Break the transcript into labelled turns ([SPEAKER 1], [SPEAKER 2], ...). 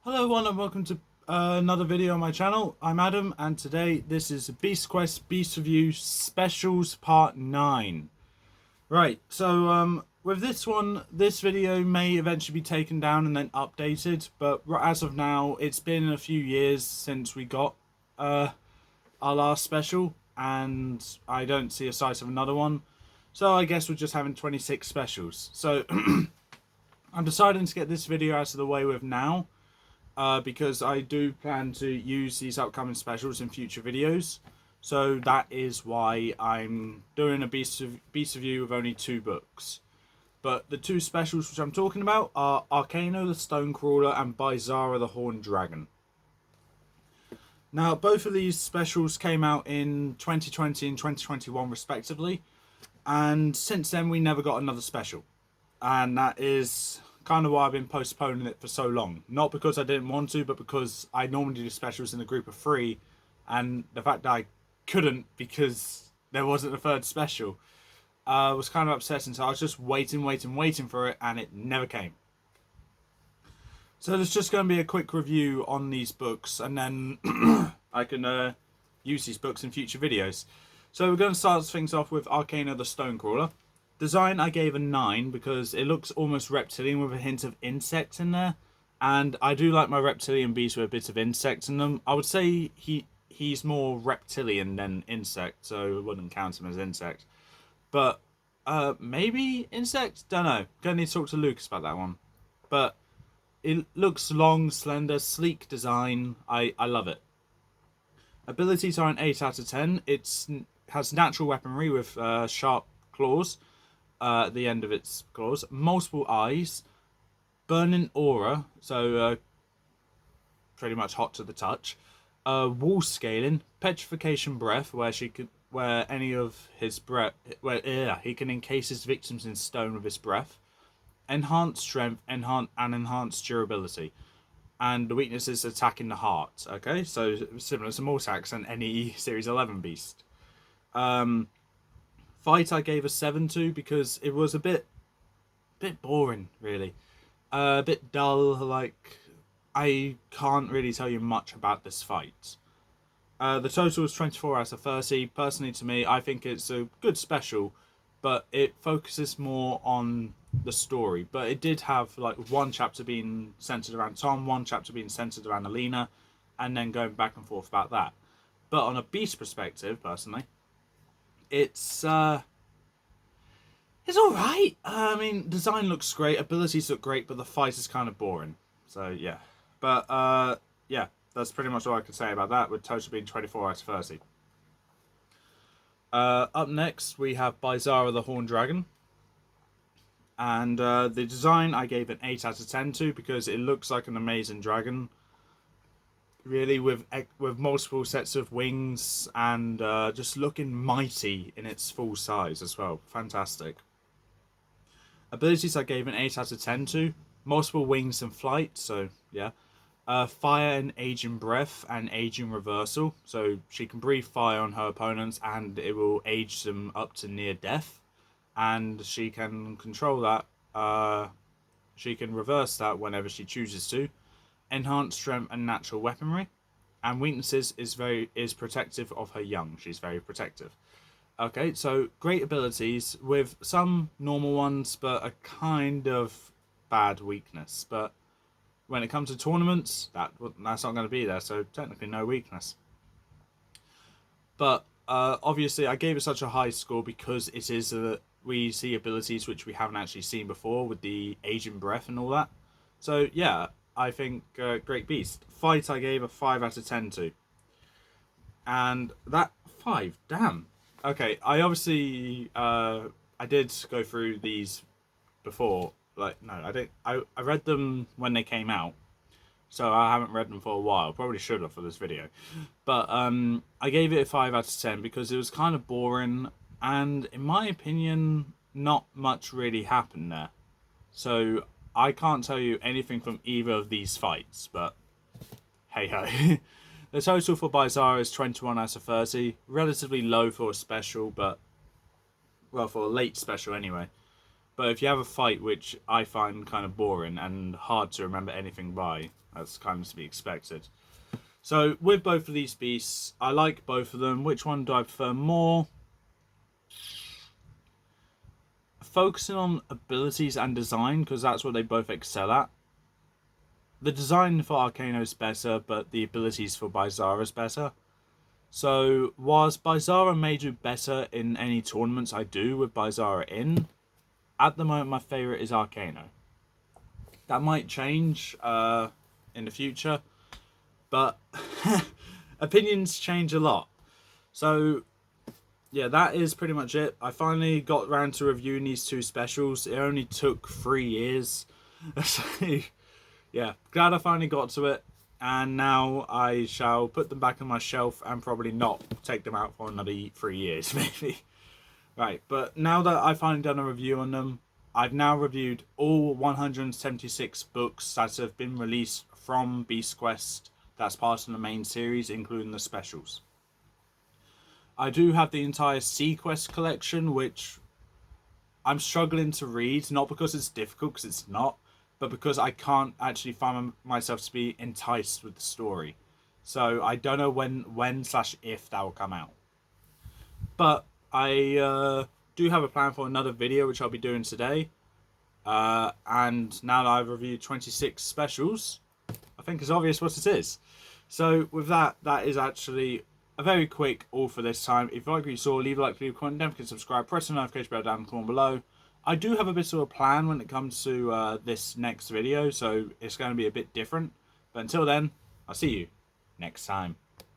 [SPEAKER 1] Hello everyone and welcome to another video on my channel. I'm Adam and today this is Beast Quest Beast Review Specials Part 9. Right, so with this one, this video may eventually be taken down and then updated, but as of now, it's been a few years since we got our last special and I don't see a sight of another one. So I guess we're just having 26 specials. So I'm deciding to get this video out of the way with now. Because I do plan to use these upcoming specials in future videos. So that is why I'm doing a Beast Review with only 2 books. But the 2 specials which I'm talking about are Arcano the Stonecrawler and Bizarra the Horned Dragon. Now, both of these specials came out in 2020 and 2021 respectively. And since then we never got another special. And that is kind of why I've been postponing it for so long. Not because I didn't want to, but because I normally do specials in a group of 3, and the fact that I couldn't because there wasn't a 3rd special was kind of upsetting. So I was just waiting for it, and it never came. So there's just going to be a quick review on these books, and then I can use these books in future videos. So we're going to start things off with Arcano the Stonecrawler. Design I gave a 9 because it looks almost reptilian with a hint of insect in there. And I do like my reptilian beasts with a bit of insect in them. I would say he's more reptilian than insect, so I wouldn't count him as insect. But maybe insect? Don't know. Gonna need to talk to Lucas about that one. But it looks long, slender, sleek design. I love it. Abilities are an 8 out of 10. It has natural weaponry with sharp claws. At the end of its claws, multiple eyes, burning aura, so pretty much hot to the touch, wall scaling, petrification breath, where any of his breath, he can encase his victims in stone with his breath, enhanced strength, enhanced durability, and the weakness is attacking the heart. Okay, so similar to Mortax and any Series 11 beast. Fight I gave a 7 to because it was a bit boring, really. A bit dull, like I can't really tell you much about this fight. The total was 24 out of 30. Personally, to me, I think it's a good special, but it focuses more on the story. But it did have like one chapter being centered around Tom, one chapter being centered around Alina, and then going back and forth about that. But on a beast perspective, personally, it's all right. I mean, design looks great, abilities look great, but the fight is kind of boring. So yeah, but yeah, that's pretty much all I can say about that. With total being 24 out of 30. Up next, we have Bizarra the Horned Dragon, and the design I gave an 8 out of 10 to because it looks like an amazing dragon. Really, with multiple sets of wings and just looking mighty in its full size as well. Fantastic. Abilities I gave an 8 out of 10 to. Multiple wings and flight, so yeah. Fire and aging breath and aging reversal. So she can breathe fire on her opponents and it will age them up to near death. And she can control that. She can reverse that whenever she chooses to. Enhanced strength and natural weaponry, and weaknesses is protective of her young. She's very protective. Okay, so great abilities with some normal ones, but a kind of bad weakness. But when it comes to tournaments, that's not going to be there. So technically, no weakness. But obviously, I gave it such a high score because it is we see abilities which we haven't actually seen before with the aging breath and all that. So yeah, I think great beast. Fight I gave a 5 out of 10 to. And that 5, damn. Okay, I obviously I did go through these before. Like no, I didn't. I read them when they came out. So I haven't read them for a while. Probably should have for this video. But I gave it a 5 out of 10 because it was kind of boring and in my opinion not much really happened there. So I can't tell you anything from either of these fights, but hey ho. The total for Bizarra is 21 out of 30. Relatively low for a special, but well, for a late special anyway. But if you have a fight which I find kind of boring and hard to remember anything by, That's kind of to be expected. So with both of these beasts, I like both of them. Which one do I prefer more? Focusing on abilities and design, because that's what they both excel at. The design for Arcano is better, but the abilities for Bizarra is better. So whilst Bizarra may do better in any tournaments I do with Bizarra in, at the moment my favourite is Arcano. That might change in the future, but opinions change a lot. So yeah, that is pretty much it. I finally got around to reviewing these two specials. It only took 3 years. So yeah, glad I finally got to it. And now I shall put them back on my shelf and probably not take them out for another 3 years, maybe. Right, but now that I've finally done a review on them, I've now reviewed all 176 books that have been released from Beast Quest that's part of the main series, including the specials. I do have the entire Sequest collection, which I'm struggling to read, not because it's difficult, because it's not, but because I can't actually find myself to be enticed with the story. So I don't know when/if that will come out. But I do have a plan for another video, which I'll be doing today. And now that I've reviewed 26 specials, I think it's obvious what it is. So with that, that is actually a very quick all for this time. If you like what you saw, leave a like, leave a comment, don't forget to subscribe, press the notification bell down in the corner below. I do have a bit of a plan when it comes to this next video, so it's going to be a bit different. But until then, I'll see you next time.